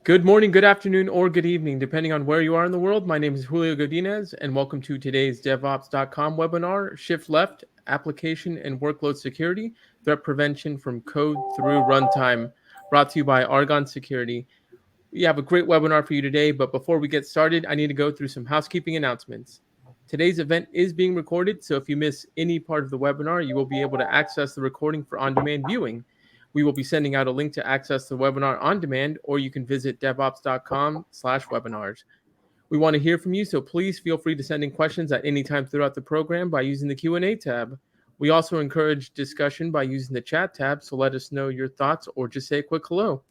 Good morning, good afternoon, or good evening, depending on where you are in the world. My name is Julio Godinez, and welcome to today's DevOps.com webinar, Shift Left, Application and Workload Security, Threat Prevention from Code Through Runtime, brought to you by Argon Security. We have a great webinar for you today, but before we get started, I need to go through some housekeeping announcements. Today's event is being recorded, so if you miss any part of the webinar, you will be able to access the recording for on-demand viewing. We will be sending out a link to access the webinar on demand, or you can visit devops.com/webinars. We want to hear from you, so please feel free to send in questions at any time throughout the program by using the Q&A tab. We also encourage discussion by using the chat tab, so let us know your thoughts or just say a quick hello.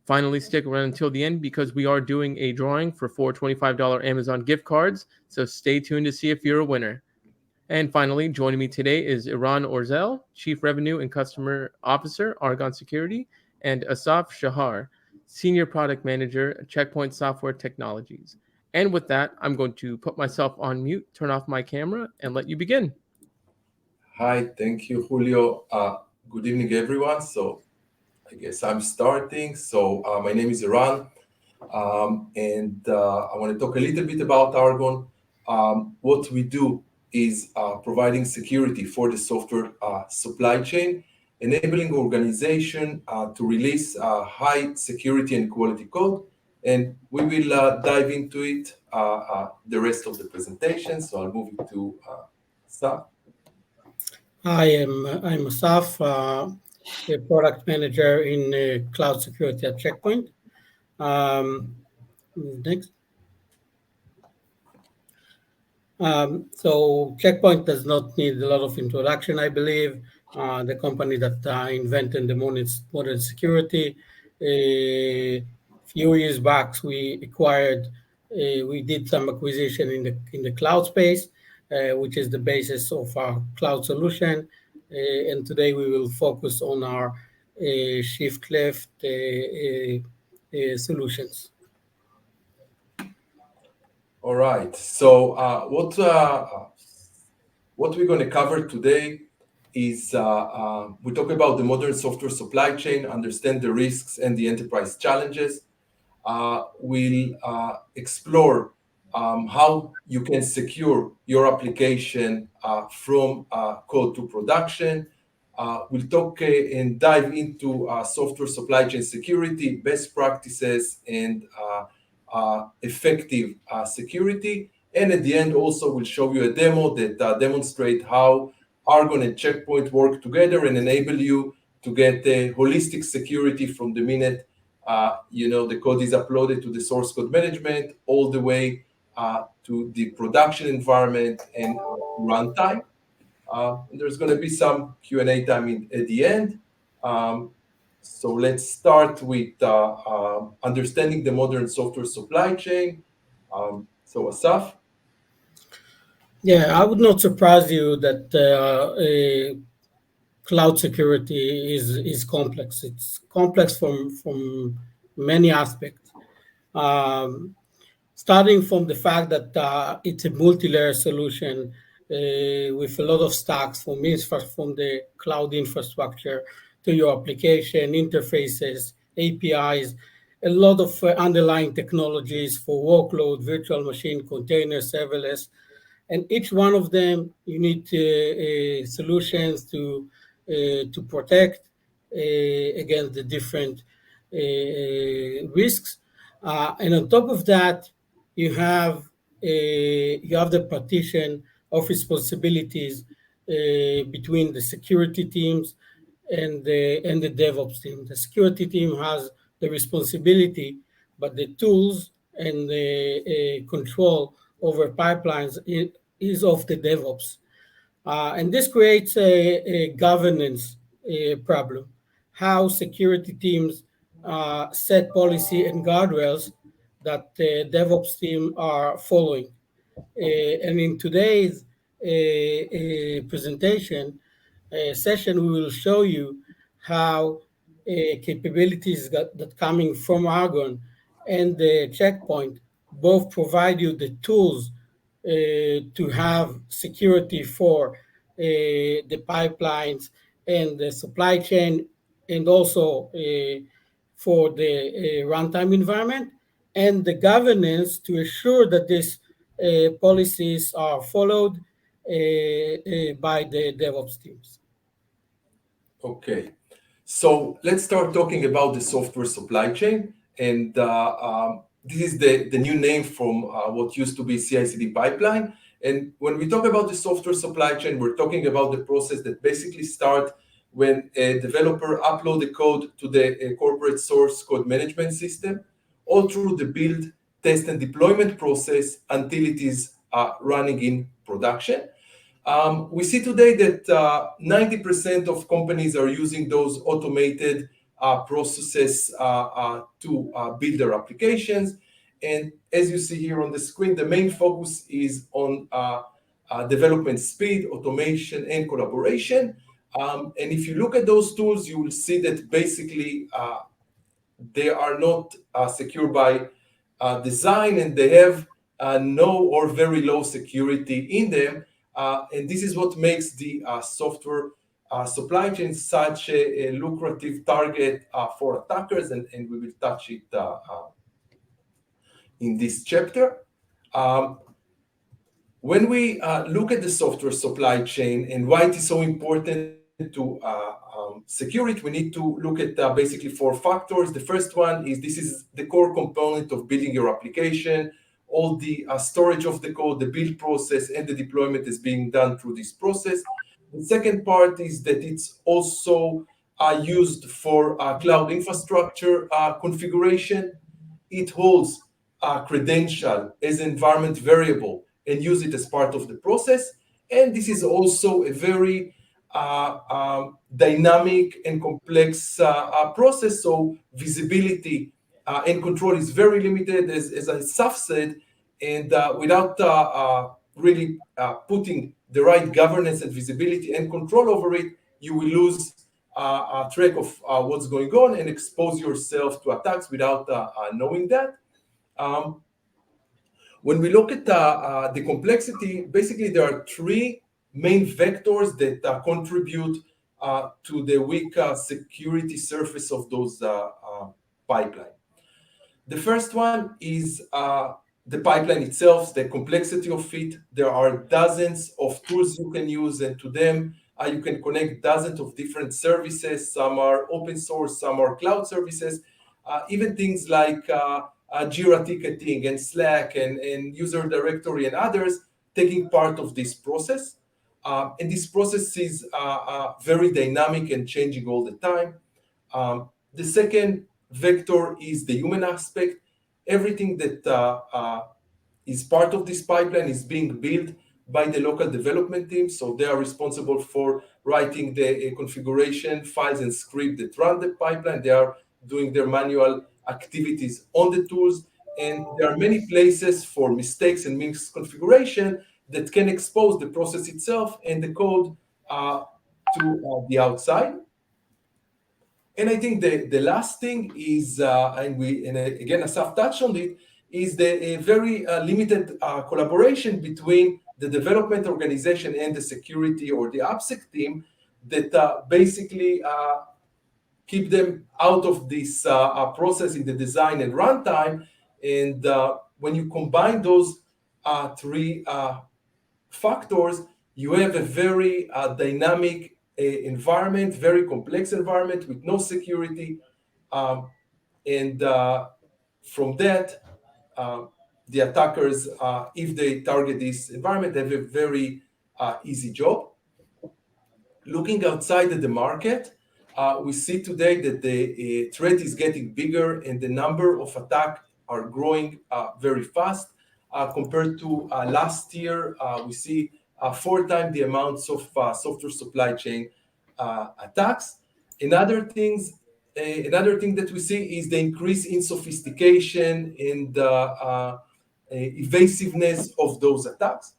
Finally, stick around until the end because we are doing a drawing for 4 $25 Amazon gift cards, so stay tuned to see if you're a winner. And finally, joining me today is Eran Orzel, Chief Revenue and Customer Officer, Argon Security, and Asaf Shahar, Senior Product Manager, Checkpoint Software Technologies. And with that, I'm going to put myself on mute, turn off my camera, and let you begin. Hi, thank you, Julio. Good evening, everyone. So I guess I'm starting. My name is Eran, and I want to talk a little bit about Argon. What we do is providing security for the software supply chain, enabling organization to release high security and quality code. And we will dive into it the rest of the presentation. So I'll move it to Sam. Hi, I'm Asaf, a product manager in cloud security at Checkpoint. Next. So Checkpoint does not need a lot of introduction, I believe. The company that invented the modern security. A few years back, we did some acquisition in the cloud space, which is the basis of our cloud solution. And today we will focus on our shift left solutions. All right. So what we're going to cover today is we talk about the modern software supply chain, understand the risks and the enterprise challenges. We'll explore how you can secure your application from code to production. We'll talk and dive into software supply chain security, best practices, and effective security. And at the end, also, we'll show you a demo that demonstrates how Argon and Checkpoint work together and enable you to get holistic security from the minute the code is uploaded to the source code management all the way to the production environment and runtime. There's going to be some Q&A time at the end. So let's start with understanding the modern software supply chain. So Asaf? Yeah, I would not surprise you that cloud security is complex. It's complex from many aspects. Starting from the fact that it's a multi-layer solution with a lot of stacks from the cloud infrastructure to your application, interfaces, APIs, a lot of underlying technologies for workload, virtual machine, container, serverless, and each one of them you need solutions to protect against the different risks. And on top of that, you have the partition of responsibilities between the security teams and the DevOps team. The security team has the responsibility, but the tools and the control over pipelines is of the DevOps. And this creates a governance problem. How security teams set policy and guardrails that the DevOps team are following. And in today's presentation session, we will show you how capabilities that coming from Argon and the Checkpoint both provide you the tools to have security for the pipelines and the supply chain, and also for the runtime environment, and the governance to ensure that these policies are followed by the DevOps teams. Okay, so let's start talking about the software supply chain. And this is the new name from what used to be CI/CD pipeline. And when we talk about the software supply chain, we're talking about the process that basically starts when a developer uploads the code to the corporate source code management system, all through the build, test, and deployment process until it is running in production. We see today that 90% of companies are using those automated processes to build their applications. And as you see here on the screen, the main focus is on development speed, automation, and collaboration. And if you look at those tools, you will see that basically they are not secure by design, and they have no or very low security in them. And this is what makes the software supply chain such a lucrative target for attackers, and we will touch it in this chapter. When we look at the software supply chain and why it is so important to secure it, we need to look at basically four factors. The first one is this is the core component of building your application. All the storage of the code, the build process, and the deployment is being done through this process. The second part is that it's also used for cloud infrastructure configuration. It holds a credential as an environment variable and use it as part of the process. And this is also a very dynamic and complex process. So visibility and control is very limited, as Asaf said, and without really putting the right governance and visibility and control over it, you will lose track of what's going on and expose yourself to attacks without knowing that. When we look at the complexity, basically there are three main vectors that contribute to the weak security surface of those pipelines. The first one is the pipeline itself, the complexity of it. There are dozens of tools you can use, and to them you can connect dozens of different services. Some are open source, some are cloud services, even things like Jira ticketing and Slack and user directory and others taking part of this process. And this process is very dynamic and changing all the time. The second vector is the human aspect. Everything that is part of this pipeline is being built by the local development team. So they are responsible for writing the configuration files and script that run the pipeline. They are doing their manual activities on the tools. And there are many places for mistakes and misconfiguration that can expose the process itself and the code to the outside. And I think the last thing is, and again, Asaf touched on it, is the very limited collaboration between the development organization and the security or the AppSec team that basically keep them out of this process in the design and runtime. And when you combine those three factors, you have a very dynamic environment, very complex environment with no security. And from that, the attackers, if they target this environment, have a very easy job. Looking outside at the market, we see today that the threat is getting bigger and the number of attacks are growing very fast. Compared to last year, we see 4 times the amounts of software supply chain attacks. Another thing that we see is the increase in sophistication and evasiveness of those attacks.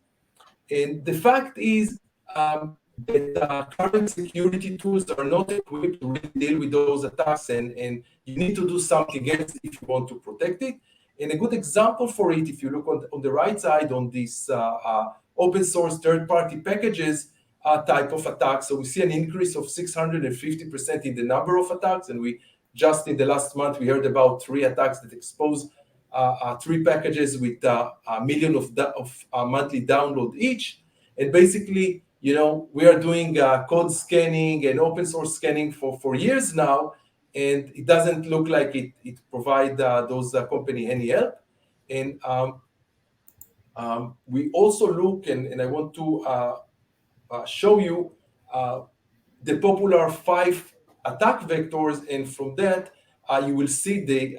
And the fact is that current security tools are not equipped to really deal with those attacks, and you need to do something else if you want to protect it. And a good example for it, if you look on the right side on this open source third-party packages type of attacks, so we see an increase of 650% in the number of attacks, and we just in the last month, we heard about 3 attacks that exposed 3 packages with a million of monthly download each. And basically, we are doing code scanning and open source scanning for years now, and it doesn't look like it provide those company any help. And we also look, and I want to show you the popular 5 attack vectors, and from that you will see the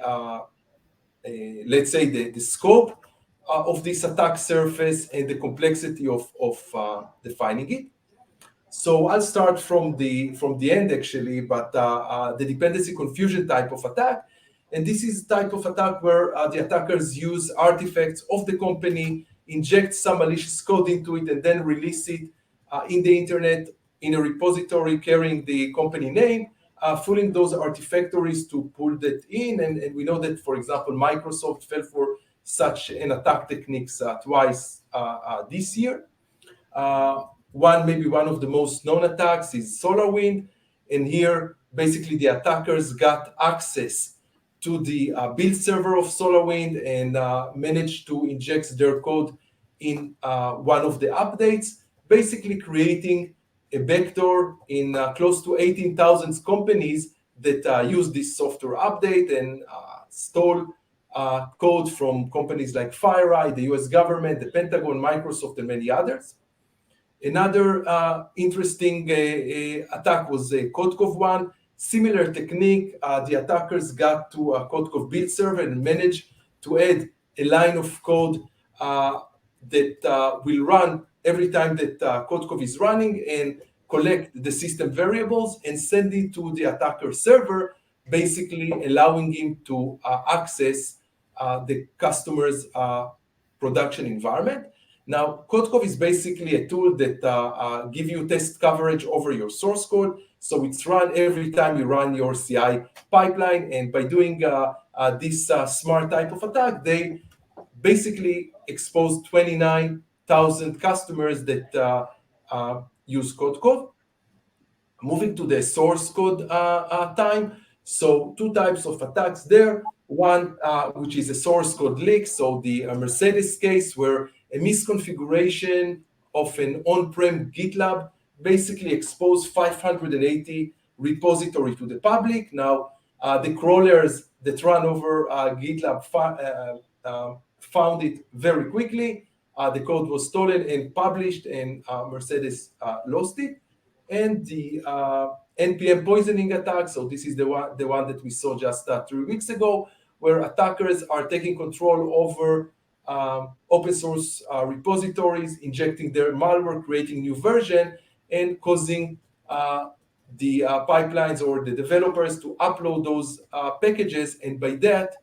let's say the scope of this attack surface and the complexity of defining it. So I'll start from the end actually, but the dependency confusion type of attack, and this is type of attack where the attackers use artifacts of the company, inject some malicious code into it, and then release it in the internet in a repository carrying the company name, fooling those artifactories to pull that in. And we know that, for example, Microsoft fell for such an attack techniques twice this year. Maybe one of the most known attacks is SolarWind, and here basically the attackers got access to the build server of SolarWind and managed to inject their code in one of the updates, basically creating a backdoor in close to 18,000 companies that use this software update and stole code from companies like FireEye, the US government, the Pentagon, Microsoft, and many others. Another interesting attack was a CodeCov one. Similar technique, the attackers got to a CodeCov build server and managed to add a line of code that will run every time that CodeCov is running and collect the system variables and send it to the attacker server, basically allowing him to access the customer's production environment. Now, CodeCov is basically a tool that gives you test coverage over your source code. So it's run every time you run your CI pipeline. And by doing this smart type of attack, they basically exposed 29,000 customers that use CodeCov. Moving to the source code time. So 2 types of attacks there. One, which is a source code leak. So the Mercedes case, where a misconfiguration of an on-prem GitLab basically exposed 580 repository to the public. Now, the crawlers that run over GitLab found it very quickly. The code was stolen and published, and Mercedes lost it. And the NPM poisoning attack. So this is the one that we saw just 3 weeks ago, where attackers are taking control over open source repositories, injecting their malware, creating new version, and causing the pipelines or the developers to upload those packages, and by that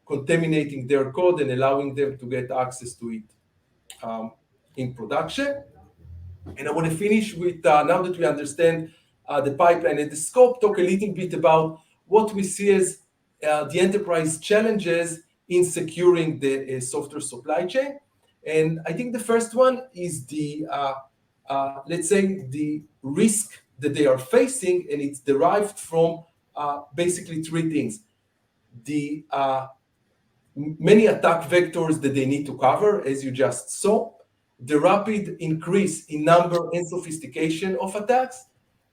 contaminating their code and allowing them to get access to it in production. And I want to finish with, now that we understand the pipeline and the scope, talk a little bit about what we see as the enterprise challenges in securing the software supply chain. And I think the first one is the, let's say, the risk that they are facing, and it's derived from basically 3 things. The many attack vectors that they need to cover, as you just saw, the rapid increase in number and sophistication of attacks,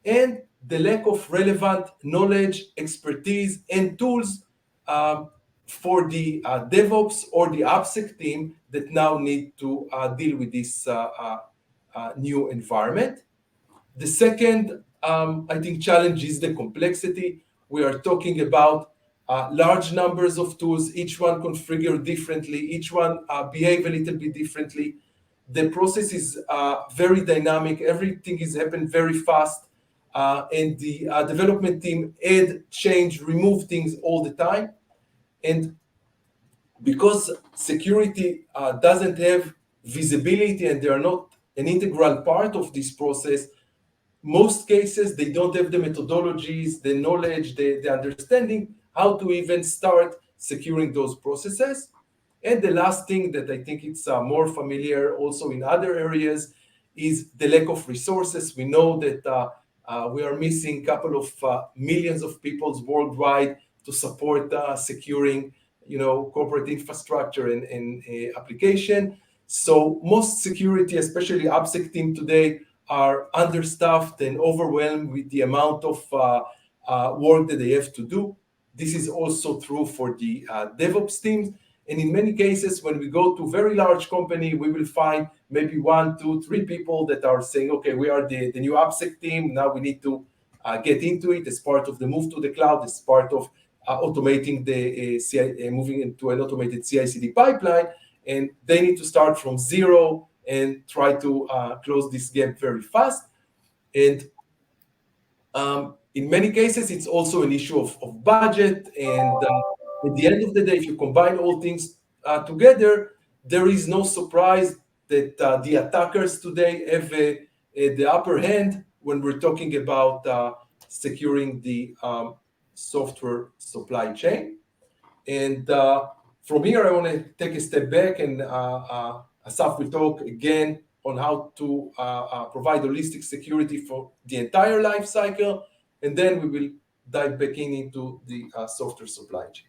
and the lack of relevant knowledge, expertise, and tools for the DevOps or the AppSec team that now need to deal with this new environment. The second, I think, challenge is the complexity. We are talking about large numbers of tools, each one configured differently, each one behave a little bit differently. The process is very dynamic. Everything is happening very fast. And the development team add, change, remove things all the time. And because security doesn't have visibility and they are not an integral part of this process, most cases they don't have the methodologies, the knowledge, the understanding how to even start securing those processes. And the last thing that I think it's more familiar also in other areas is the lack of resources. We know that We are missing a couple of millions of people worldwide to support securing, corporate infrastructure and application. So most security, especially AppSec team today, are understaffed and overwhelmed with the amount of work that they have to do. This is also true for the DevOps teams. And in many cases, when we go to very large company, we will find maybe 1, 2, 3 people that are saying, okay, we are the new AppSec team. Now we need to get into it as part of the move to the cloud, as part of automating the moving into an automated CI/CD pipeline. And they need to start from zero and try to close this gap very fast. And in many cases, it's also an issue of budget. And at the end of the day, if you combine all things together, there is no surprise that the attackers today have the upper hand when we're talking about securing the software supply chain. And from here, I want to take a step back, and Asaf will talk again on how to provide holistic security for the entire life cycle, and then we will dive back into the software supply chain.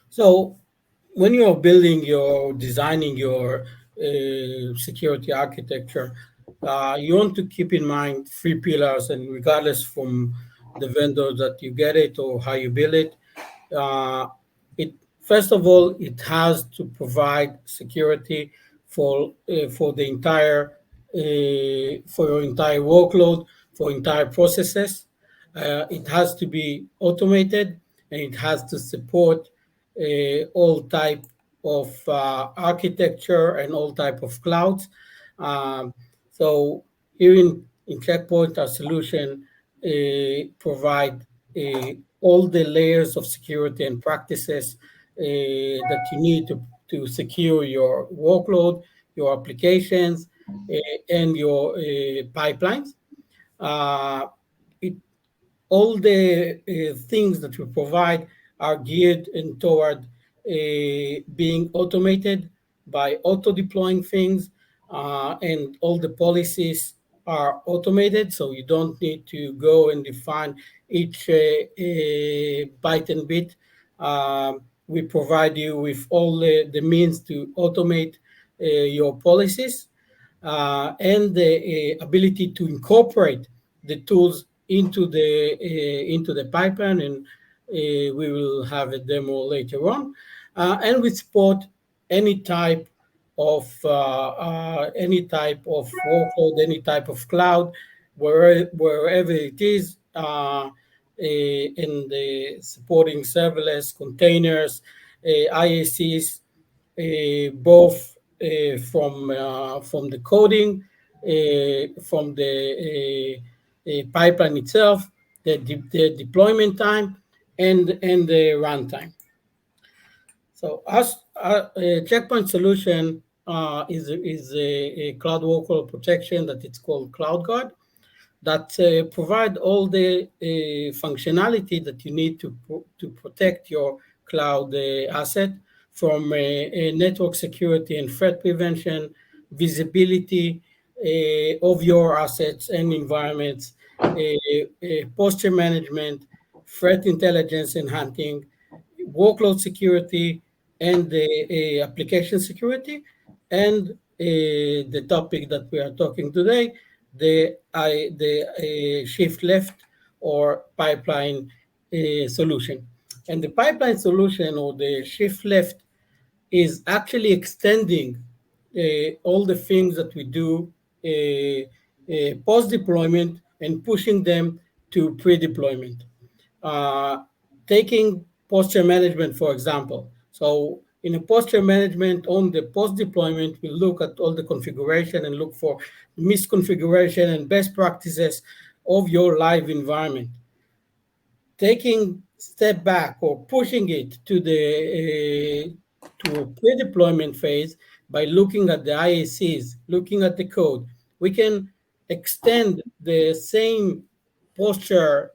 So when you're designing your security architecture, you want to keep in mind 3 pillars, and regardless from the vendor that you get it or how you build it, it first of all, it has to provide security for the entire for your entire workload, for entire processes. It has to be automated, and it has to support all type of architecture and all type of clouds. So here in Checkpoint, our solution provide all the layers of security and practices that you need to secure your workload, your applications, and your pipelines. Uh, it, all the things that we provide are geared and toward being automated by auto deploying things, and all the policies are automated, so you don't need to go and define each byte and bit. We provide you with all the means to automate your policies, and the ability to incorporate the tools into the pipeline, and we will have a demo later on. And we support any type of workload, any type of cloud, wherever it is, in the supporting serverless containers, IACs, both from the coding, from the pipeline itself, the deployment time, and the runtime. So our Checkpoint solution is a cloud workload protection that it's called CloudGuard, that provide all the functionality that you need to protect your cloud asset from network security and threat prevention, visibility of your assets and environments, posture management, threat intelligence and hunting, workload security, and the application security, and the topic that we are talking today, the shift left or pipeline solution. And the pipeline solution or the shift left is actually extending all the things that we do post deployment and pushing them to pre-deployment. Taking posture management, for example. So in a posture management on the post deployment, we look at all the configuration and look for misconfiguration and best practices of your live environment. Taking step back or pushing it to the to a pre-deployment phase by looking at the IACs, looking at the code, we can extend the same posture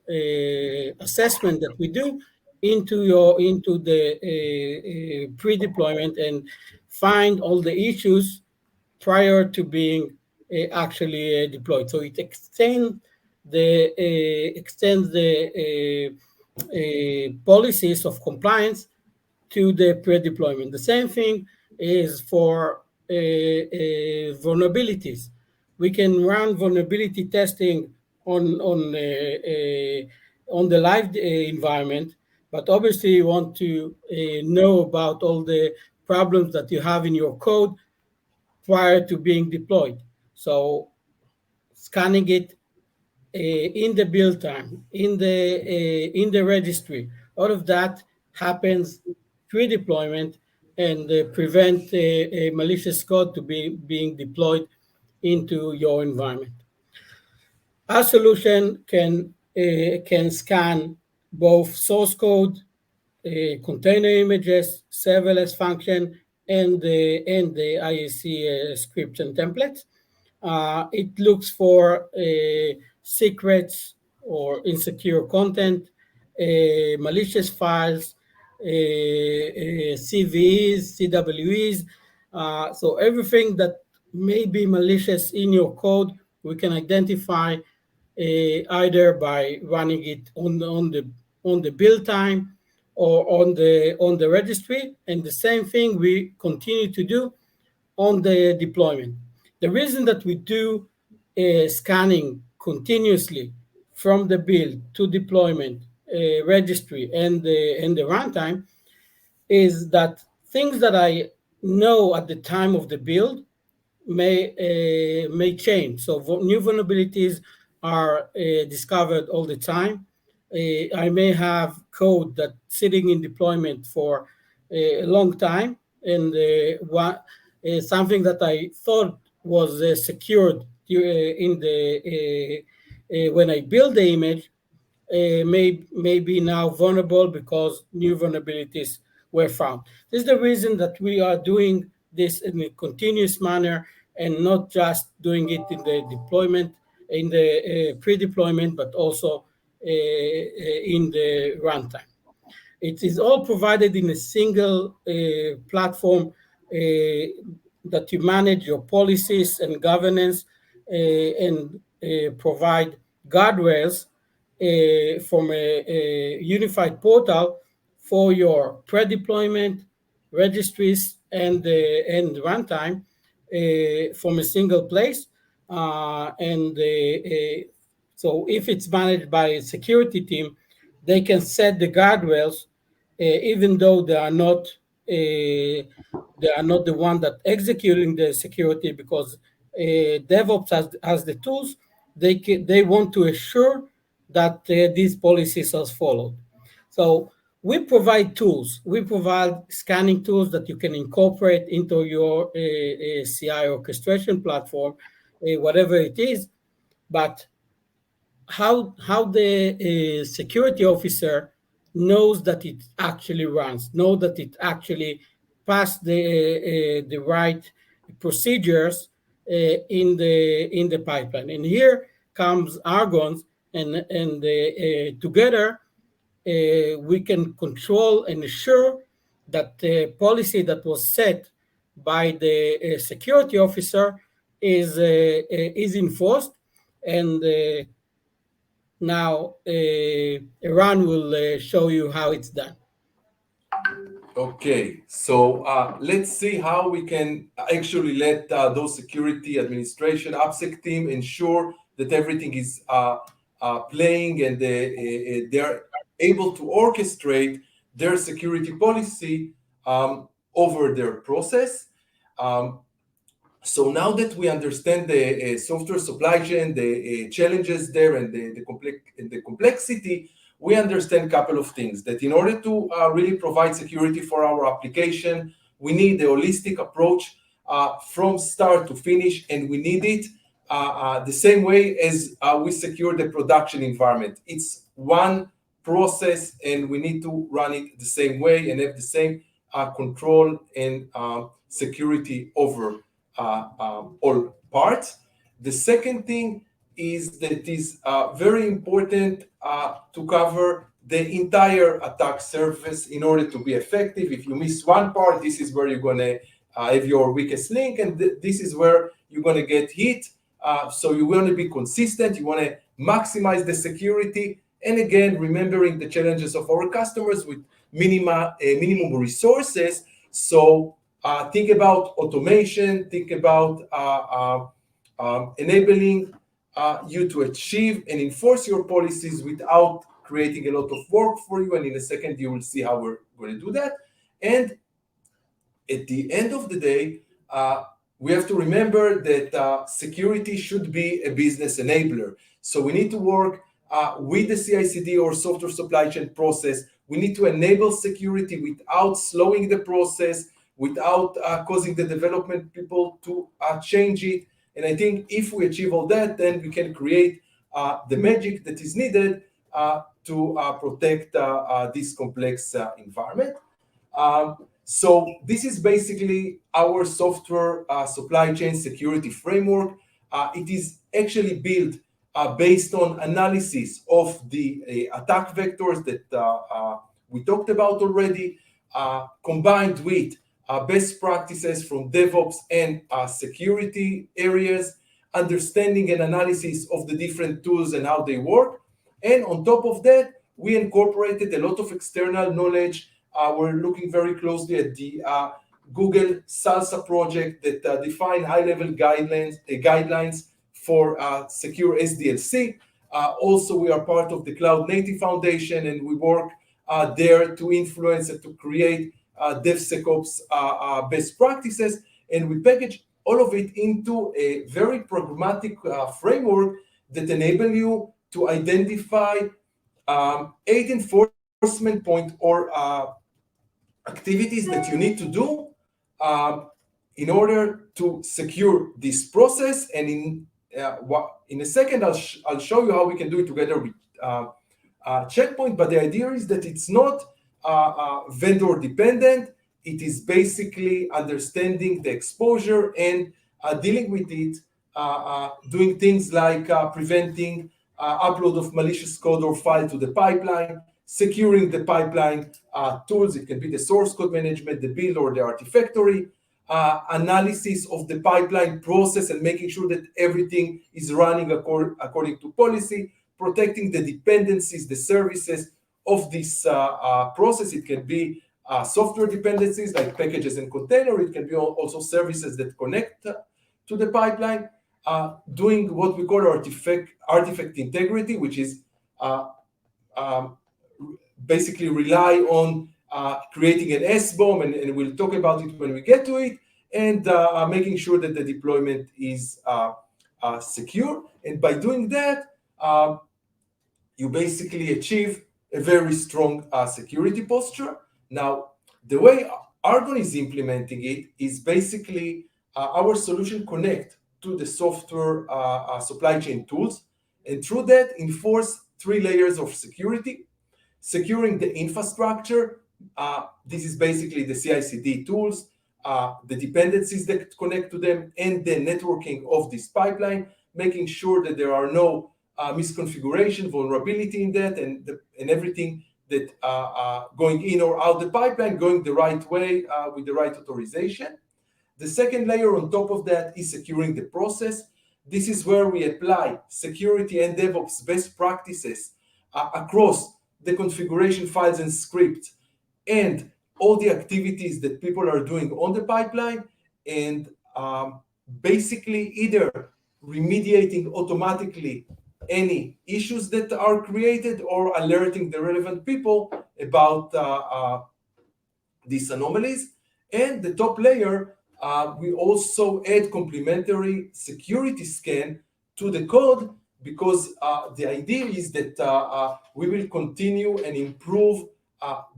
assessment that we do into the pre-deployment and find all the issues prior to being actually deployed. So it extends extends the policies of compliance to the pre-deployment. The same thing is for vulnerabilities. We can run vulnerability testing on the live environment, but obviously you want to know about all the problems that you have in your code prior to being deployed. So scanning it in the build time, in the registry, all of that happens pre-deployment and prevent a malicious code to be being deployed into your environment. Our solution can scan both source code, container images, serverless function, and the IAC scripts and templates. It looks for secrets or insecure content, malicious files, CVEs, CWEs. So everything that may be malicious in your code, we can identify either by running it on the build time or on the registry, and the same thing we continue to do on the deployment. The reason that we do scanning continuously from the build to deployment, registry, and the runtime is that things that I know at the time of the build may change. So new vulnerabilities are discovered all the time. I may have code that sitting in deployment for a long time, and something that I thought was secured in the when I build the image may be now vulnerable because new vulnerabilities were found. This is the reason that we are doing this in a continuous manner and not just doing it in the deployment, in the pre-deployment, but also in the runtime. It is all provided in a single platform that you manage your policies and governance and provide guardrails from a unified portal for your pre-deployment, registries, and runtime from a single place. So if it's managed by a security team, they can set the guardrails, even though they are not the one that executing the security, because DevOps has the tools. They want to assure that these policies are followed. So we provide tools. We provide scanning tools that you can incorporate into your CI orchestration platform, whatever it is. But how the security officer knows that it actually runs, know that it actually passed the right procedures in the pipeline. And here comes Argon, and together we can control and assure that the policy that was set by the security officer is enforced. And now Eran will show you how it's done. Okay, so let's see how we can actually let those security administration AppSec team ensure that everything is playing and they're able to orchestrate their security policy over their process. So now that we understand the software supply chain, the challenges there, and the complexity, we understand a couple of things. That in order to really provide security for our application, we need a holistic approach from start to finish, and we need it the same way as we secure the production environment. It's one process, and we need to run it the same way and have the same control and security over all parts. The second thing is that it is very important to cover the entire attack surface in order to be effective. If you miss one part, this is where you're going to have your weakest link, and this is where you're going to get hit. So you want to be consistent. You want to maximize the security, and again, remembering the challenges of our customers with minimum resources. So think about automation, think about enabling you to achieve and enforce your policies without creating a lot of work for you. And in a second, you will see how we're going to do that. And at the end of the day, we have to remember that security should be a business enabler. So we need to work with the CI/CD or software supply chain process. We need to enable security without slowing the process, without causing the development people to change it. And I think if we achieve all that, then we can create the magic that is needed to protect this complex environment. So this is basically our software supply chain security framework. It is actually built based on analysis of the attack vectors that we talked about already, combined with best practices from DevOps and security areas, understanding and analysis of the different tools and how they work. And on top of that, we incorporated a lot of external knowledge. We're looking very closely at the Google SALSA project that define high-level guidelines for secure SDLC. Also, we are part of the Cloud Native Foundation, and we work there to influence and to create DevSecOps best practices. And we package all of it into a very pragmatic framework that enable you to identify 8 enforcement points or activities that you need to do in order to secure this process. And in a second, I'll show you how we can do it together with Checkpoint. But the idea is that it's not vendor dependent. It is basically understanding the exposure and dealing with it, doing things like preventing upload of malicious code or file to the pipeline, securing the pipeline tools. It can be the source code management, the build, or the Artifactory, analysis of the pipeline process and making sure that everything is running according to policy, protecting the dependencies, the services of this process. It can be software dependencies like packages and container. It can be also services that connect to the pipeline, doing what we call artifact integrity, which is basically rely on creating an SBOM, and we'll talk about it when we get to it, and making sure that the deployment is secure. And by doing that, you basically achieve a very strong security posture. Now, the way Argon is implementing it is basically our solution connect to the software supply chain tools, and through that enforce 3 layers of security. Securing the infrastructure, this is basically the CI/CD tools, the dependencies that connect to them, and the networking of this pipeline, making sure that there are no misconfiguration, vulnerability in that, and everything that going in or out the pipeline, going the right way with the right authorization. The second layer on top of that is securing the process. This is where we apply security and DevOps best practices across the configuration files and scripts and all the activities that people are doing on the pipeline, and basically either remediating automatically any issues that are created or alerting the relevant people about these anomalies. And the top layer, we also add complementary security scan to the code, because the idea is that we will continue and improve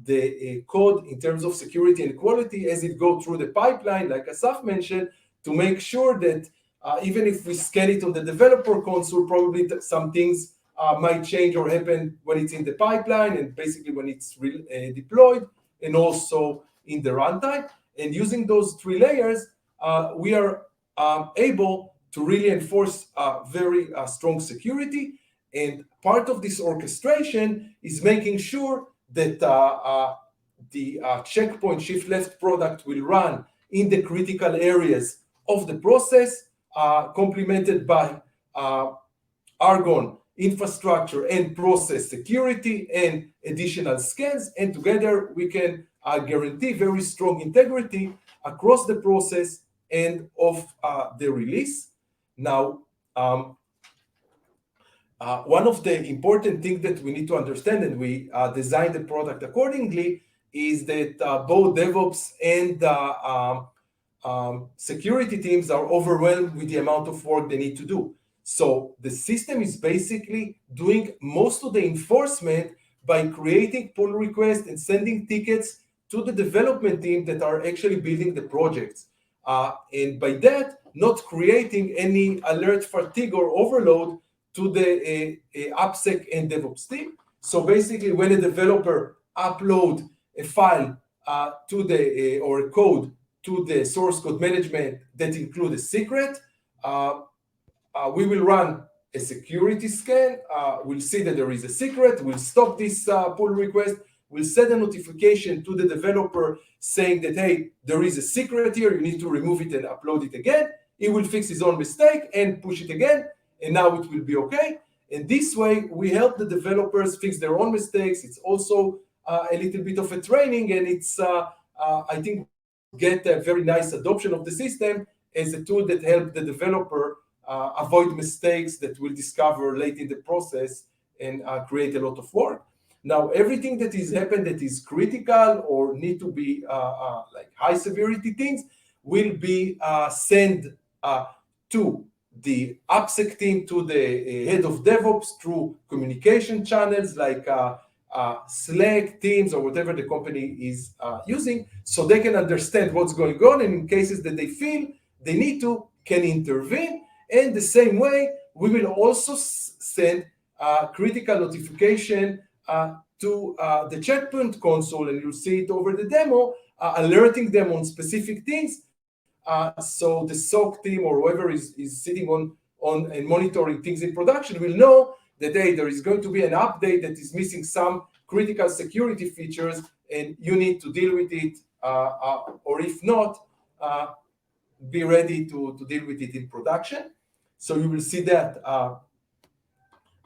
the code in terms of security and quality as it goes through the pipeline, like Asaf mentioned, to make sure that even if we scan it on the developer console, probably some things might change or happen when it's in the pipeline, and basically when it's deployed, and also in the runtime. And using those 3 layers, we are able to really enforce very strong security. And part of this orchestration is making sure that the checkpoint shift left product will run in the critical areas of the process, complemented by Argon infrastructure and process security and additional scans, and together we can guarantee very strong integrity across the process and of the release. Now, one of the important things that we need to understand, and we design the product accordingly, is that both DevOps and security teams are overwhelmed with the amount of work they need to do. So the system is basically doing most of the enforcement by creating pull requests and sending tickets to the development team that are actually building the projects. And by that, not creating any alert fatigue or overload to the AppSec and DevOps team. So basically, when a developer upload a file to the or a code to the source code management that include a secret, we will run a security scan. We'll see that there is a secret. We'll stop this pull request. We'll send a notification to the developer saying that, hey, there is a secret here. You need to remove it and upload it again. He will fix his own mistake and push it again. And now it will be okay. And this way, we help the developers fix their own mistakes. It's also a little bit of a training, and it's, I think, get a very nice adoption of the system as a tool that helps the developer avoid mistakes that we'll discover late in the process and create a lot of work. Now, everything that is happened that is critical or need to be like high severity things will be sent to the AppSec team, to the head of DevOps through communication channels like Slack, Teams, or whatever the company is using, so they can understand what's going on, and in cases that they feel they need to, can intervene. And the same way, we will also send critical notification to the checkpoint console, and you'll see it over the demo, alerting them on specific things. So the SOC team or whoever is sitting on and monitoring things in production will know that, hey, there is going to be an update that is missing some critical security features, and you need to deal with it, or if not, be ready to deal with it in production. So you will see that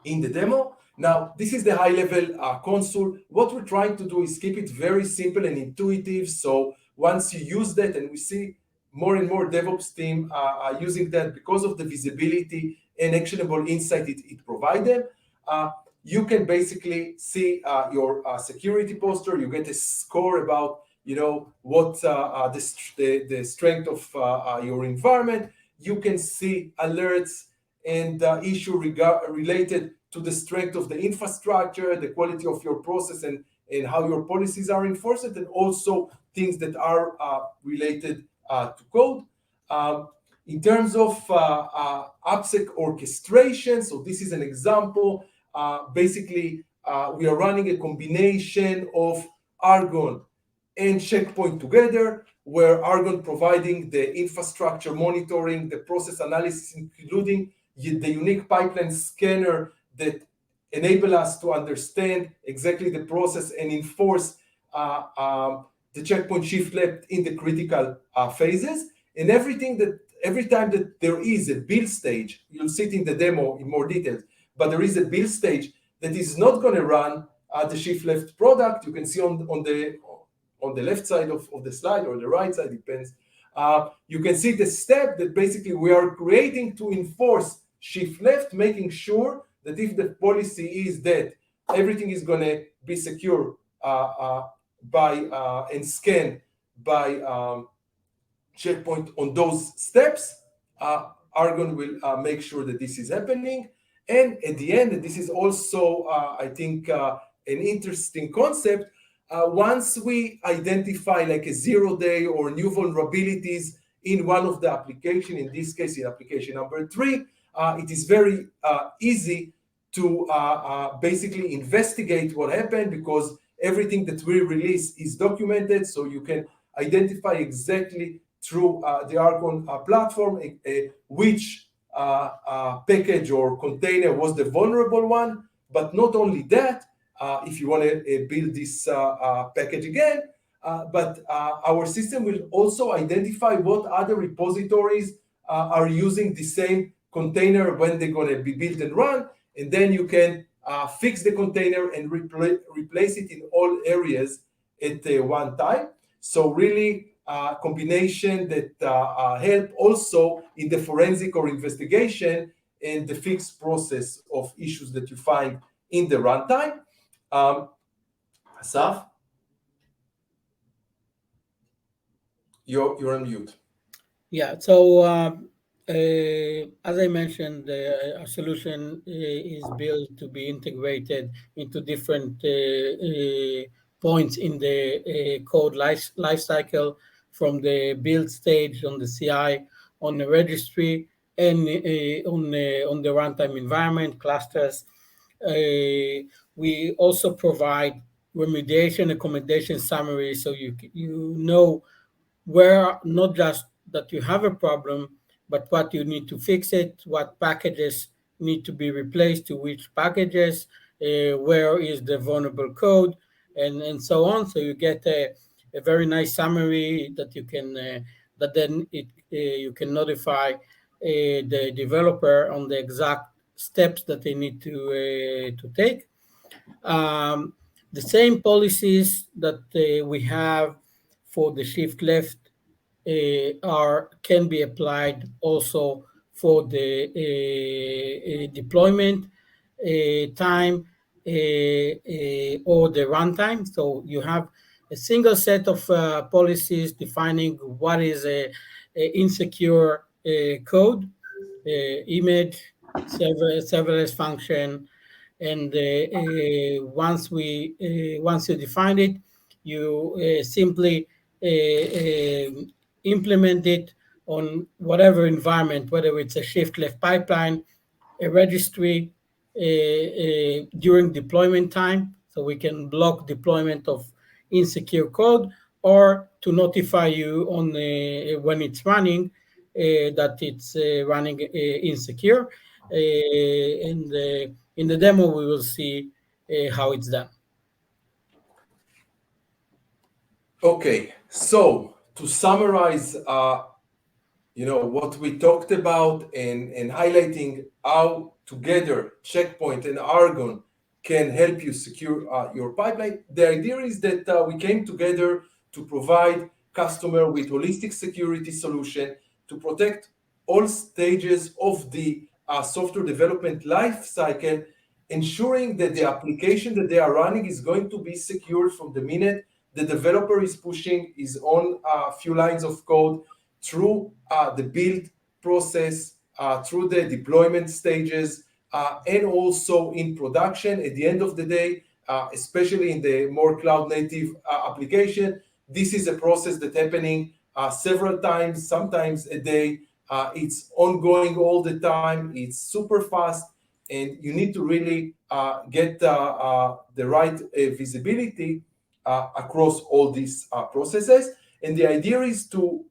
in the demo. Now, this is the high-level console. What we're trying to do is keep it very simple and intuitive. So once you use that, and we see more and more DevOps team are using that because of the visibility and actionable insight it provides them, you can basically see your security posture. You get a score about, you know, what the strength of your environment. You can see alerts and issue related to the strength of the infrastructure, the quality of your process, and how your policies are enforced, and also things that are related to code. In terms of AppSec orchestration, so this is an example. Basically, we are running a combination of Argon and Checkpoint together, where Argon providing the infrastructure monitoring, the process analysis, including the unique pipeline scanner that enable us to understand exactly the process and enforce the checkpoint shift left in the critical phases. And every time that there is a build stage, you'll see it in the demo in more details, but there is a build stage that is not going to run the shift left product. You can see on the left side of the slide, or the right side, depends. You can see the step that basically we are creating to enforce shift left, making sure that if the policy is that everything is going to be secure by and scanned by checkpoint on those steps, Argon will make sure that this is happening. And at the end, and this is also, I think, an interesting concept, once we identify like a 0-day or new vulnerabilities in one of the application, in this case, in application number 3, it is very easy to basically investigate what happened, because everything that we release is documented, so you can identify exactly through the Argon platform which package or container was the vulnerable one. But not only that, if you want to build this package again, but our system will also identify what other repositories are using the same container when they're going to be built and run, and then you can fix the container and replace it in all areas at one time. So really combination that help also in the forensic or investigation and the fixed process of issues that you find in the runtime. Asaf, you're on mute. Yeah, so as I mentioned, our solution is built to be integrated into different points in the code life cycle, from the build stage on the CI, on the registry, and on the runtime environment clusters. We also provide remediation accommodation summary, so you know where not just that you have a problem, but what you need to fix it, what packages need to be replaced to which packages, where is the vulnerable code, and so on. So you get a very nice summary that you can that then you can notify the developer on the exact steps that they need to take. The same policies that we have for the shift left can be applied also for the deployment time or the runtime. So you have a single set of policies defining what is a insecure code, image, serverless function, and once you define it, you simply implement it on whatever environment, whether it's a shift left pipeline, a registry, during deployment time, so we can block deployment of insecure code, or to notify you on when it's running that it's running insecure. And in the demo, we will see how it's done. Okay, so to summarize, what we talked about and highlighting how together Checkpoint and Argon can help you secure your pipeline. The idea is that we came together to provide customer with holistic security solution to protect all stages of the software development life cycle, ensuring that the application that they are running is going to be secured from the minute the developer is pushing his own few lines of code through the build process, through the deployment stages, and also in production. At the end of the day, especially in the more cloud native application, this is a process that's happening several times, sometimes a day. It's ongoing all the time. It's super fast, and you need to really get the right visibility across all these processes. And the idea is to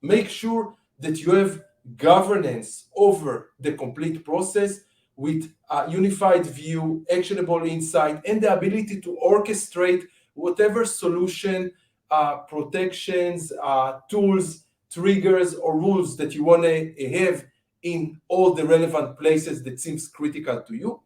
make sure that you have governance over the complete process with a unified view, actionable insight, and the ability to orchestrate whatever solution, protections, tools, triggers, or rules that you want to have in all the relevant places that seems critical to you.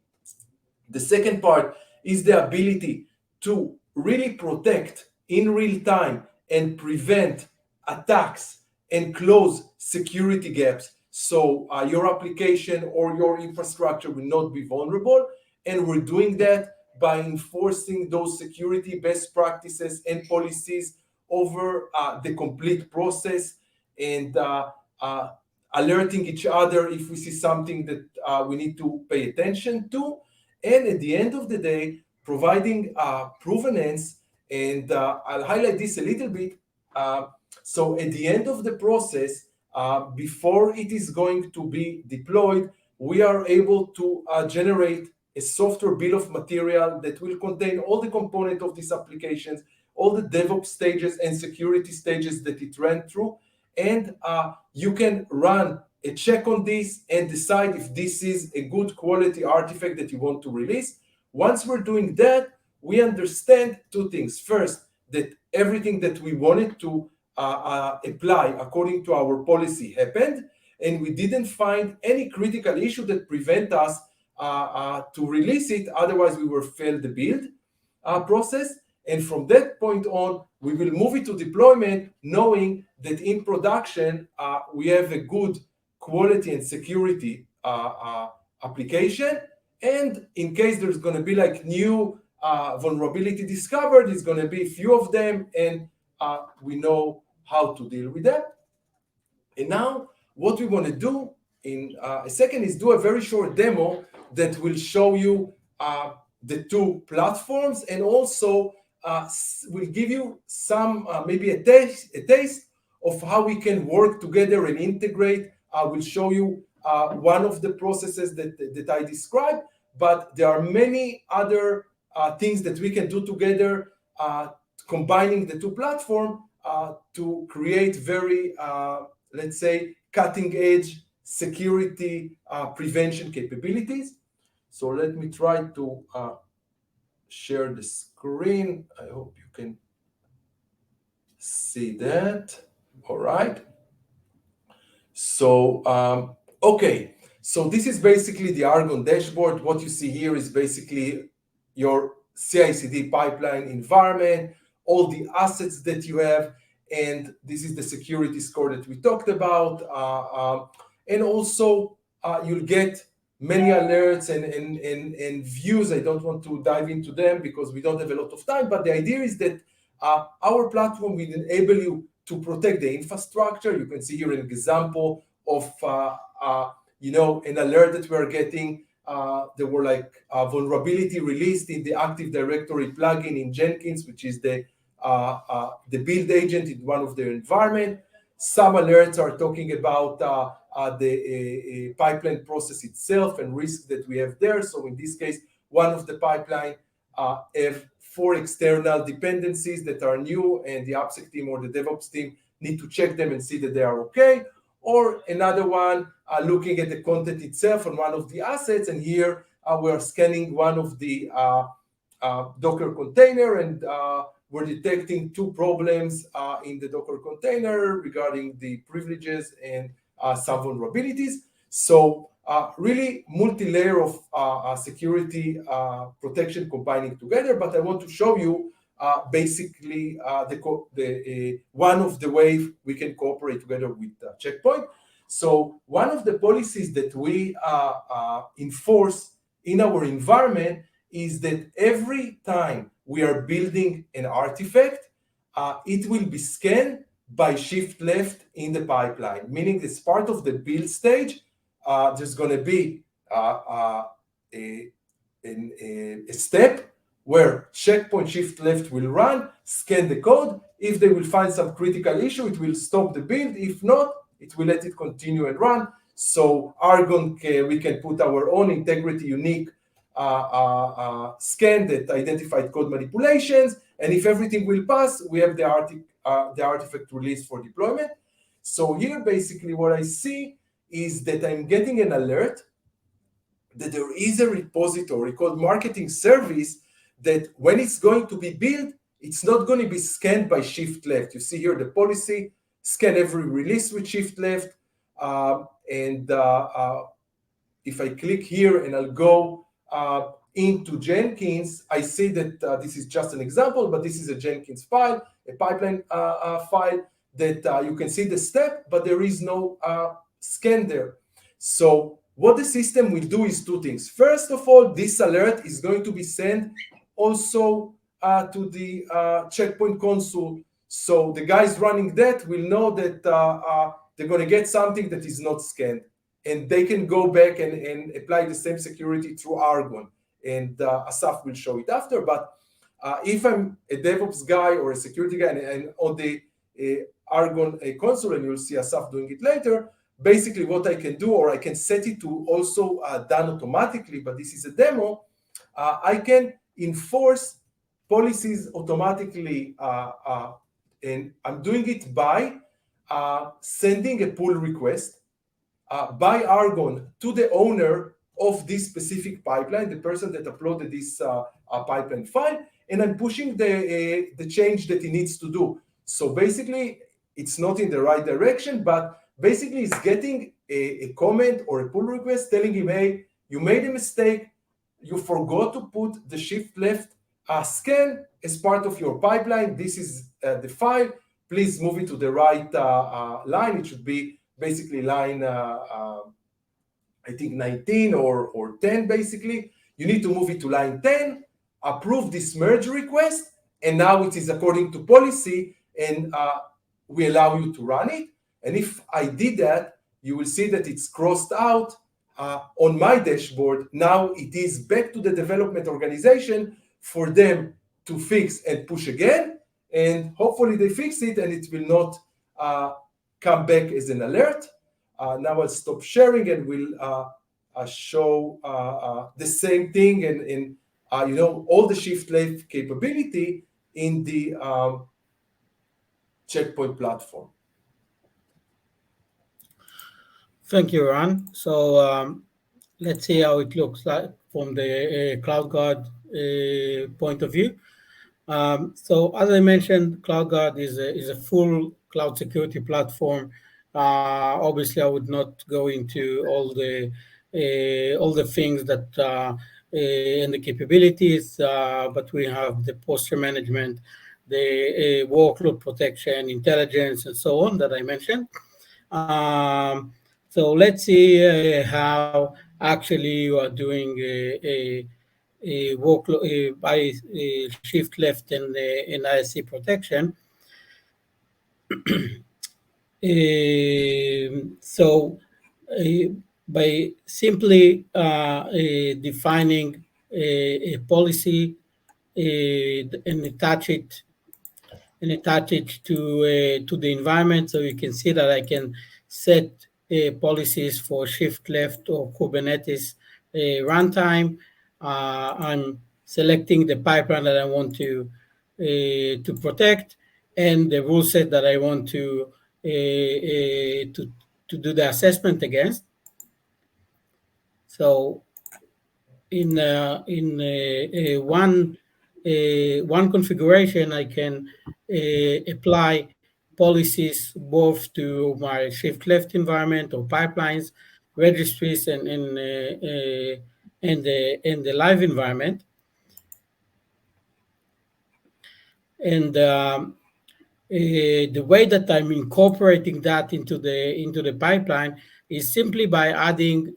The second part is the ability to really protect in real time and prevent attacks and close security gaps, so your application or your infrastructure will not be vulnerable. And we're doing that by enforcing those security best practices and policies over the complete process, and alerting each other if we see something that we need to pay attention to. And at the end of the day, providing provenance, and I'll highlight this a little bit. So at the end of the process, before it is going to be deployed, we are able to generate a software bill of material that will contain all the components of these applications, all the DevOps stages and security stages that it ran through. And you can run a check on this and decide if this is a good quality artifact that you want to release. Once we're doing that, we understand two things. First, that everything that we wanted to apply according to our policy happened, and we didn't find any critical issue that prevent us to release it. Otherwise, we will fail the build process. And from that point on, we will move it to deployment, knowing that in production, we have a good quality and security application. And in case there's going to be like new vulnerability discovered, there's going to be a few of them, and we know how to deal with that. And now what we want to do in a second is do a very short demo that will show you the two platforms, and also will give you some maybe a taste of how we can work together and integrate. I will show you one of the processes that I described, but there are many other things that we can do together, combining the two platforms to create very, let's say, cutting-edge security prevention capabilities. So let me try to share the screen. I hope you can see that. All right. So, okay. So this is basically the Argon dashboard. What you see here is basically your CI/CD pipeline environment, all the assets that you have, and this is the security score that we talked about. And also, you'll get many alerts and views. I don't want to dive into them because we don't have a lot of time, but the idea is that our platform will enable you to protect the infrastructure. You can see here an example of an alert that we are getting. There were like vulnerability released in the Active Directory plugin in Jenkins, which is the build agent in one of their environment. Some alerts are talking about the pipeline process itself and risk that we have there. So in this case, one of the pipeline have 4 external dependencies that are new, and the AppSec team or the DevOps team need to check them and see that they are okay. Or another one looking at the content itself on one of the assets, and here we are scanning one of the Docker container, and we're detecting 2 problems in the Docker container regarding the privileges and some vulnerabilities. So really multi-layer of security protection combining together. But I want to show you basically one of the ways we can cooperate together with Checkpoint. So one of the policies that we enforce in our environment is that every time we are building an artifact, it will be scanned by shift left in the pipeline, meaning it's part of the build stage. There's going to be a step where Checkpoint shift left will run, scan the code. If they will find some critical issue, it will stop the build. If not, it will let it continue and run. So Argon, we can put our own integrity unique scan that identified code manipulations, and if everything will pass, we have the artifact released for deployment. So here basically what I see is that I'm getting an alert that there is a repository called marketing service that when it's going to be built, it's not going to be scanned by shift left. You see here the policy, scan every release with shift left. If I click here and I'll go into Jenkins, I see that this is just an example, but this is a Jenkins file, a pipeline file that you can see the step, but there is no scan there. So what the system will do is 2 things. First of all, this alert is going to be sent also to the Checkpoint console. So the guys running that will know that they're going to get something that is not scanned, and they can go back and apply the same security through Argon. And Asaf will show it after. But if I'm a DevOps guy or a security guy and on the Argon console, and you'll see Asaf doing it later, basically what I can do, or I can set it to also done automatically, but this is a demo, I can enforce policies automatically, and I'm doing it by sending a pull request by Argon to the owner of this specific pipeline, the person that uploaded this pipeline file, and I'm pushing the change that he needs to do. So basically, it's not in the right direction, but basically it's getting a comment or a pull request telling him, hey, you made a mistake, you forgot to put the shift left scan as part of your pipeline. This is the file. Please move it to the right line. It should be basically line, I think 19 or 10 basically. You need to move it to line 10, approve this merge request, and now it is according to policy, and we allow you to run it. And if I did that, you will see that it's crossed out on my dashboard. Now it is back to the development organization for them to fix and push again, and hopefully they fix it and it will not come back as an alert. Now I'll stop sharing and we'll show the same thing and all the shift left capability in the checkpoint platform. Thank you, Eran. So let's see how it looks like from the CloudGuard point of view. So as I mentioned, CloudGuard is a full cloud security platform. Obviously, I would not go into all the things that and the capabilities, but we have the posture management, the workload protection, intelligence, and so on that I mentioned. So let's see how actually you are doing a workload by shift left and ISC protection. So by simply defining a policy and attach it to the environment, so you can see that I can set policies for shift left or Kubernetes runtime. I'm selecting the pipeline that I want to protect and the rule set that I want to do the assessment against. So in one configuration, I can apply policies both to my shift left environment or pipelines, registries, and the live environment. And the way that I'm incorporating that into the pipeline is simply by adding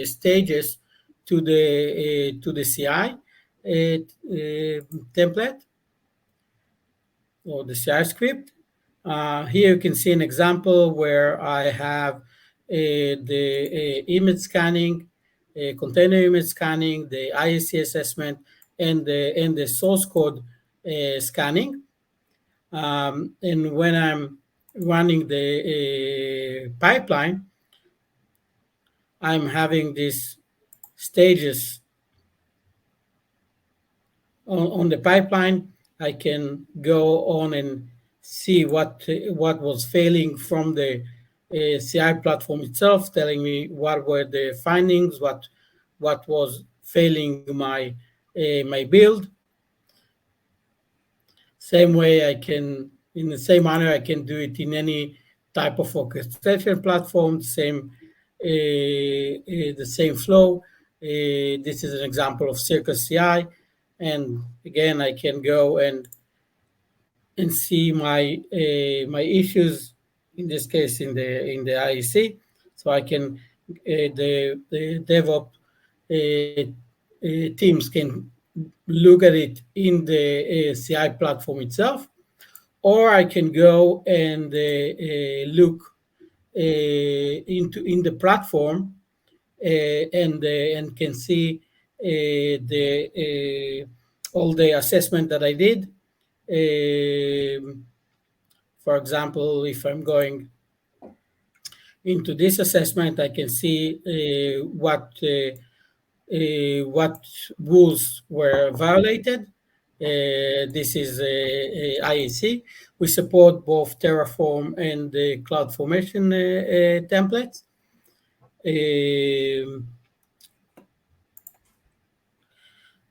stages to the CI template or the CI script. Here you can see an example where I have the image scanning, container image scanning, the ISC assessment, and the source code scanning. And when I'm running the pipeline, I'm having these stages on the pipeline. I can go on and see what was failing from the CI platform itself, telling me what were the findings, what was failing my build. Same way I can, in the same manner, I can do it in any type of orchestration platform. The same flow. This is an example of Circus CI, and again I can go and see my issues. In this case, in the IEC, so I can the DevOps teams can look at it in the CI platform itself, or I can go and look in the platform and can see all the assessment that I did. For example, if I'm going into this assessment, I can see what rules were violated. This is IEC. We support both Terraform and the CloudFormation templates.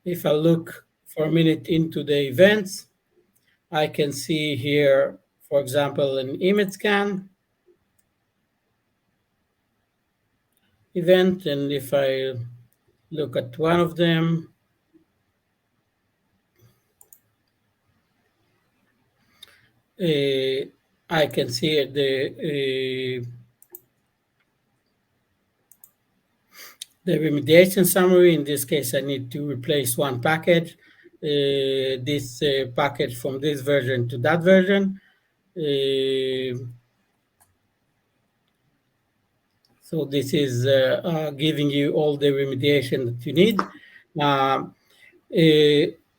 If I look for a minute into the events, I can see here, for example, an image scan. event, and if I look at one of them, I can see the remediation summary. In this case, I need to replace one package, this package from this version to that version. So this is giving you all the remediation that you need.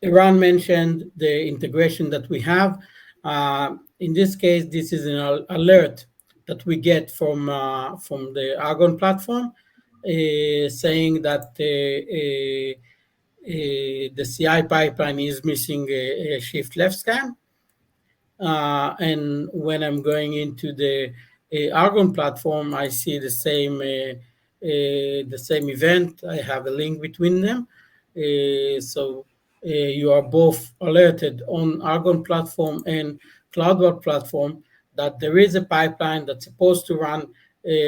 Eran mentioned the integration that we have. In this case, this is an alert that we get from the Argon platform, saying that the CI pipeline is missing a shift left scan. And when I'm going into the Argon platform, I see the same event. I have a link between them. So you are both alerted on Argon platform and CloudGuard platform that there is a pipeline that's supposed to run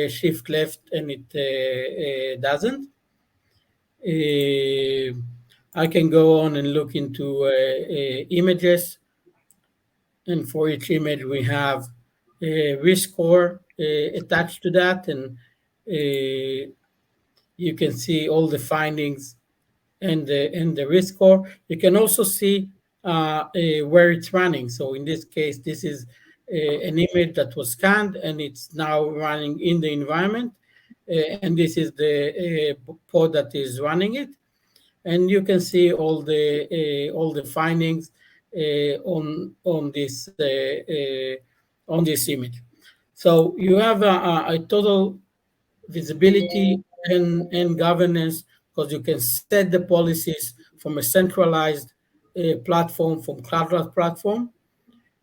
shift left and it doesn't. I can go on and look into images, and for each image we have a risk score attached to that, and you can see all the findings and the risk score. You can also see where it's running. So in this case, this is an image that was scanned and it's now running in the environment, and this is the pod that is running it, and you can see all the findings on this image. So you have a total visibility and governance, because you can set the policies from a centralized platform, from CloudGuard platform,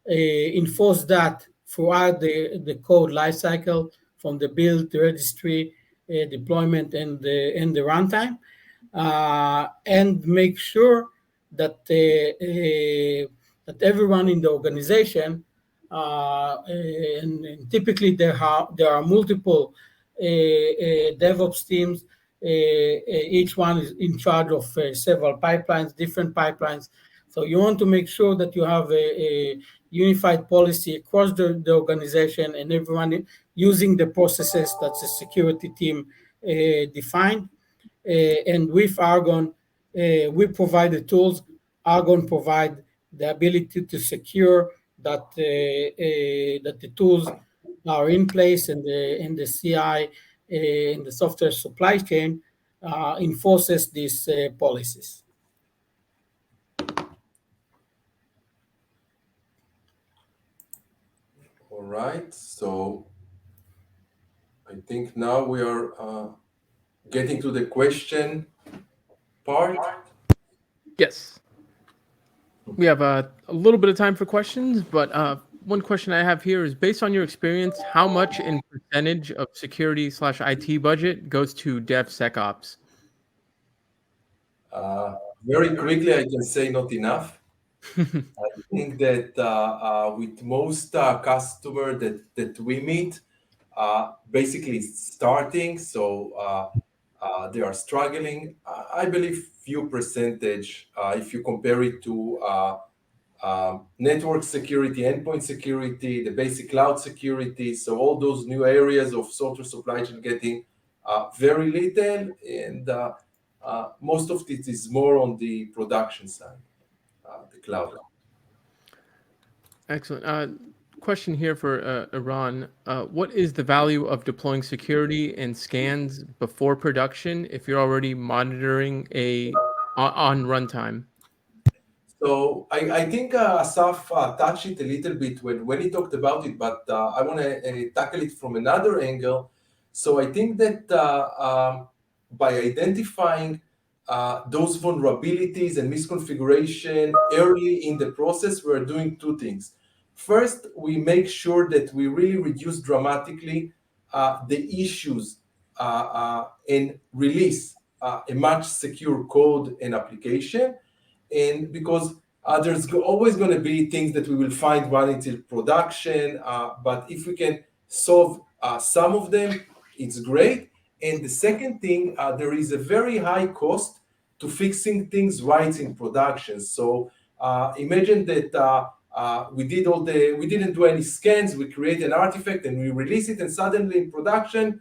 enforce that throughout the code lifecycle, from the build, the registry, deployment, and the runtime, and make sure that that everyone in the organization, and typically there are multiple DevOps teams. Each one is in charge of several pipelines, different pipelines. So you want to make sure that you have a unified policy across the organization, and everyone using the processes that the security team defined. And with Argon, we provide the tools. Argon provide the ability to secure that that the tools are in place, and the CI in the software supply chain enforces these policies. All right, so I think now we are getting to the question part. Yes. We have a little bit of time for questions, but one question I have here is, based on your experience, how much in percentage of security/IT budget goes to DevSecOps? Very quickly, I can say not enough. I think that with most customer that we meet, basically starting, so they are struggling. I believe few percentage, if you compare it to network security, endpoint security, the basic cloud security. So all those new areas of software supply chain getting very little, and most of it is more on the production side, the cloud. Excellent. Question here for Eran. What is the value of deploying security and scans before production if you're already monitoring on runtime? So I think Asaf touched it a little bit when he talked about it, but I want to tackle it from another angle. So I think that by identifying those vulnerabilities and misconfiguration early in the process, we're doing two things. First, we make sure that we really reduce dramatically the issues and release a much secure code and application. And because there's always going to be things that we will find running till production, but if we can solve some of them, it's great. And the second thing, there is a very high cost to fixing things right in production. So imagine that we didn't do any scans, we create an artifact and we release it, and suddenly in production,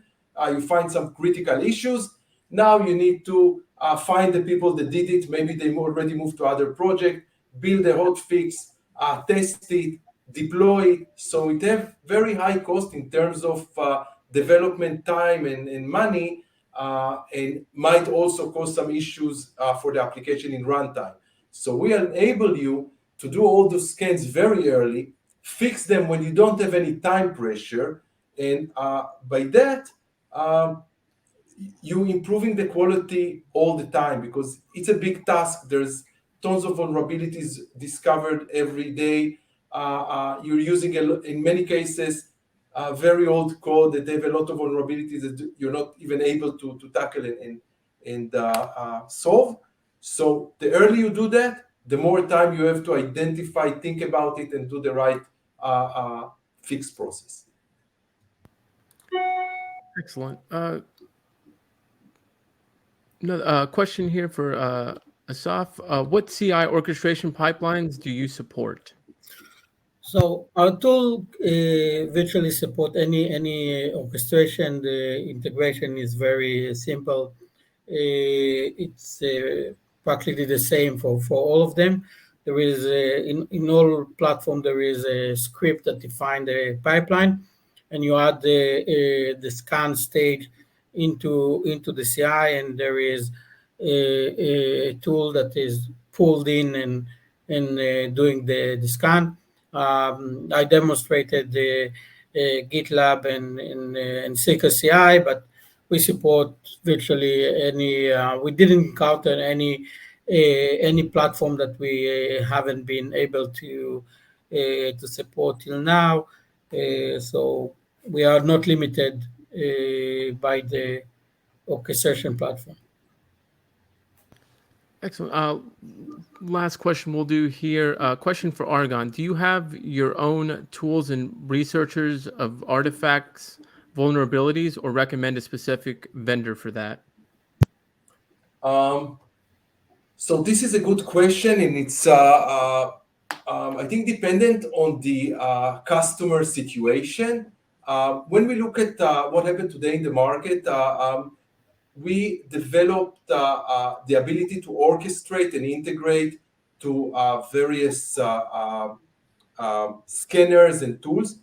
you find some critical issues. Now you need to find the people that did it. Maybe they already moved to other project, build a hot fix, test it, deploy it. So it have very high cost in terms of development time and money, and might also cause some issues for the application in runtime. So we enable you to do all those scans very early, fix them when you don't have any time pressure, and by that, you improving the quality all the time, because it's a big task. There's tons of vulnerabilities discovered every day. You're using, in many cases, very old code that have a lot of vulnerabilities that you're not even able to tackle and solve. So the earlier you do that, the more time you have to identify, think about it, and do the right fix process. Excellent. Another question here for Asaf. What CI orchestration pipelines do you support? So our tool virtually support any orchestration. The integration is very simple. It's practically the same for all of them. There is in all platform there is a script that define the pipeline, and you add the scan stage into the CI, and there is a tool that is pulled in and doing the scan. I demonstrated the GitLab and Circle CI, but we support virtually any. We didn't encounter any platform that we haven't been able to support till now. So we are not limited by the orchestration platform. Excellent. Last question we'll do here. Question for Argon. Do you have your own tools and researchers of artifacts, vulnerabilities, or recommend a specific vendor for that? So this is a good question, and it's I think dependent on the customer situation. When we look at what happened today in the market, we developed the ability to orchestrate and integrate to various scanners and tools,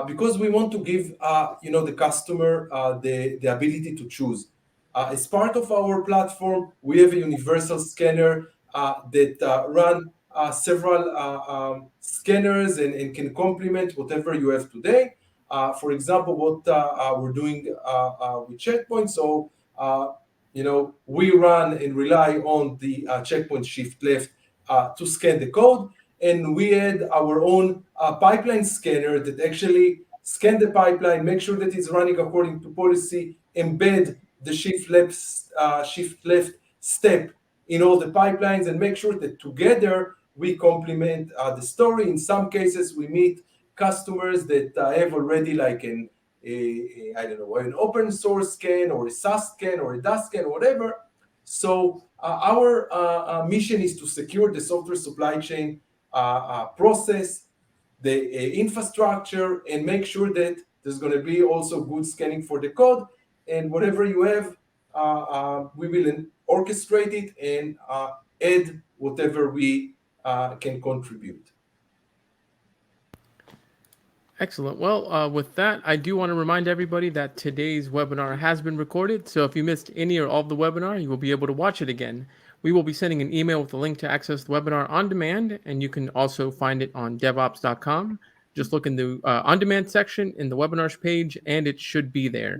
because we want to give the customer the ability to choose. As part of our platform, we have a universal scanner that run several scanners and can complement whatever you have today. For example, what we're doing with Checkpoint. So we run and rely on the Checkpoint shift left to scan the code, and we had our own pipeline scanner that actually scan the pipeline, make sure that it's running according to policy, embed the shift left step in all the pipelines, and make sure that together we complement the story. In some cases, we meet customers that have already like an open source scan or a SaaS scan or a DAS scan or whatever. So our mission is to secure the software supply chain process, the infrastructure, and make sure that there's going to be also good scanning for the code. And whatever you have, we will orchestrate it and add whatever we can contribute. Excellent. Well, with that, I do want to remind everybody that today's webinar has been recorded. So if you missed any or all of the webinar, you will be able to watch it again. We will be sending an email with a link to access the webinar on demand, and you can also find it on devops.com. Just look in the on-demand section in the webinars page, and it should be there.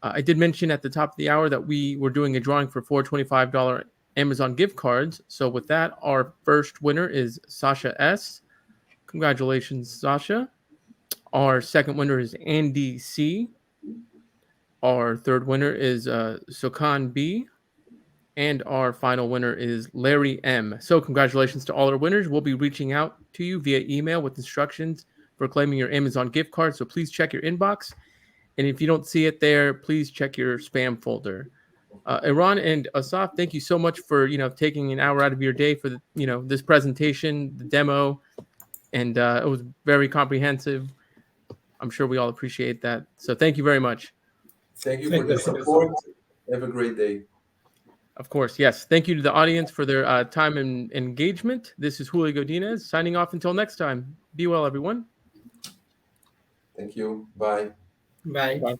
I did mention at the top of the hour that we were doing a drawing for $425 Amazon gift cards. So with that, our first winner is Sasha S. Congratulations, Sasha. Our second winner is Andy C. Our third winner is Sokan B. And our final winner is Larry M. So congratulations to all our winners. We'll be reaching out to you via email with instructions for claiming your Amazon gift card. So please check your inbox. And if you don't see it there, please check your spam folder. Eran and Asaf, thank you so much for taking an hour out of your day for this presentation, the demo, and it was very comprehensive. I'm sure we all appreciate that. So thank you very much. Thank you for the support. Have a great day. Of course, yes. Thank you to the audience for their time and engagement. This is Julio Godinez signing off until next time. Be well, everyone. Thank you. Bye. Bye. Bye.